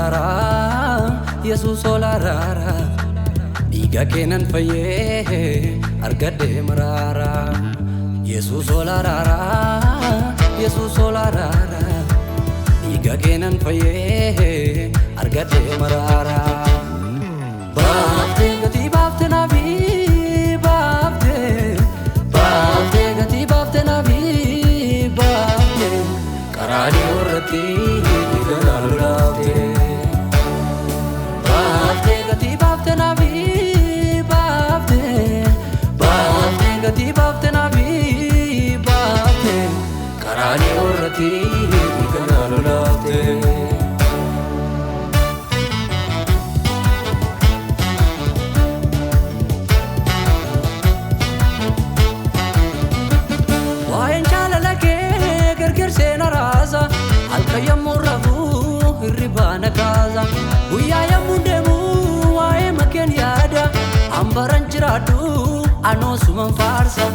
olarara, Yesus olarara. Dhiiga keenan fayyee argadhe maraara. Yesus olarara, Yesus olarara. Dhiiga keenan fayyee argadhe maraara. Baafte gatii baafte naafii baafte, baafte gatii baafte naafii baafte. Karaanii irratti dhiiga naa lolaafte. Baafte gatii baafte naafii baafte, baafte gatii baafte naafii baafte. Karaanii irratti dhiiga naa lolaafte. Alkayammu rafu hirribana kaza guyyaa mundemu waa'ee makeen yaada ambaran jiraadhu anoosuman faarsa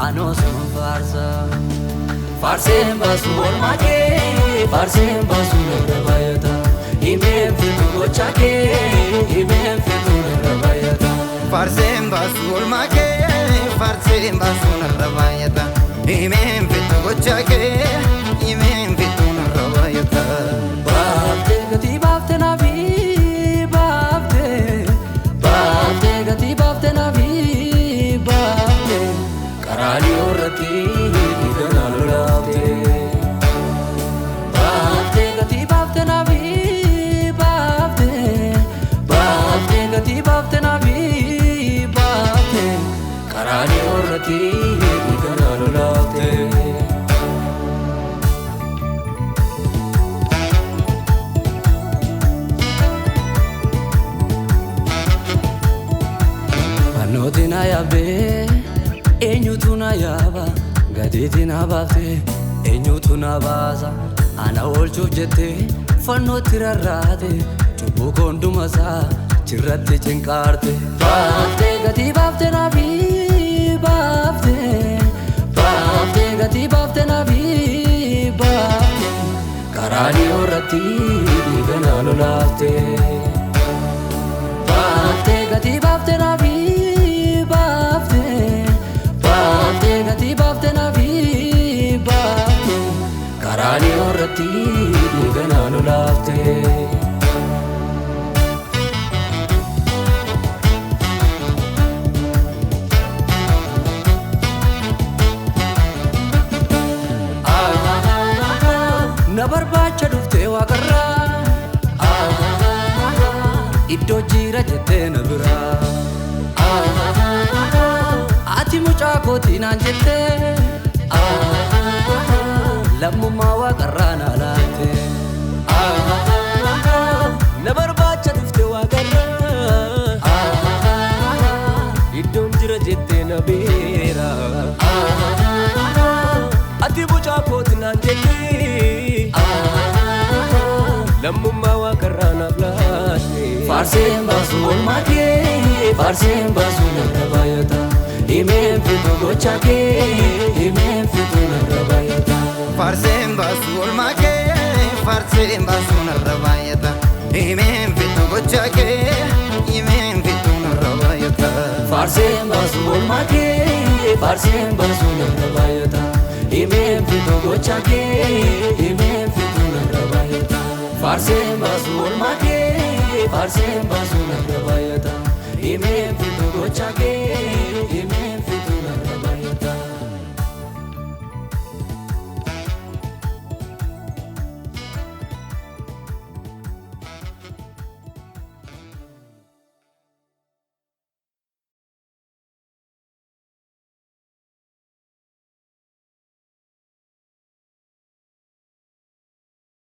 anoosuman faarsa. Faarseen baasu oolmaa kee faarseen baasu narra baay'ata himeen fitu gocha kee himeen fitu narra baay'ata. Faarseen baasu oolmaa kee faarseen baasu narra baay'ata himeen fitu gocha kee himeen fitu narra baay'ata. Baafte gatii baafte naafii baafte, baafte gatii baafte naafii baafte. Karaanii irratti dhiiga naa lolaafte. Baafte gatii baafte naafii baafte, baafte gatii baafte naafii baafte. Karaanii irratti dhiiga naa lolaafte. Nooti na yaabde eenyutu na yaaba gateetti na baafte eenyutu na baasa ana oolchuuf jette fannootti rarraate cubbuu koondumasaa jirratti cinqaarte. Baafte gatii baafte naafii baafte, baafte gatii baafte naafii baafte. Karaanii irratti dhiiga naa lolaafte. Baafte gatii baafte naafii baafte, baafte gatii baafte naafii baafte. Karaanii irratti dhiiga naa lolaafte. Na barbaacha dhuftee waaqarraa iddoo jira jettee na biraa. Ati mucaa kootii naan jettee lammummaa waaqarraa na laatte. Na barbaacha dhuftee waaqarraa iddoon jira jettee na beera. Ati mucaa kootii naan jettee lammummaa waaqarraa naaf laatte. Faarseen baasu oolmaa kee faarseen baasu narra baay'ata himeen fitu gocha kee himeen fitu narra baay'ata. Faarseen baasu oolmaa kee faarseen baasu narra baay'ata himeen fitu gocha kee himeen fitu narra baay'ata. Faarseen baasu oolmaa kee faarseen baasu narra baay'ata himeen fitu gocha kee himeen fitu narra baay'ata. Faarseen baasu oolmaa kee faarseen baasu narra baay'ata himeen fitu gocha kee himeen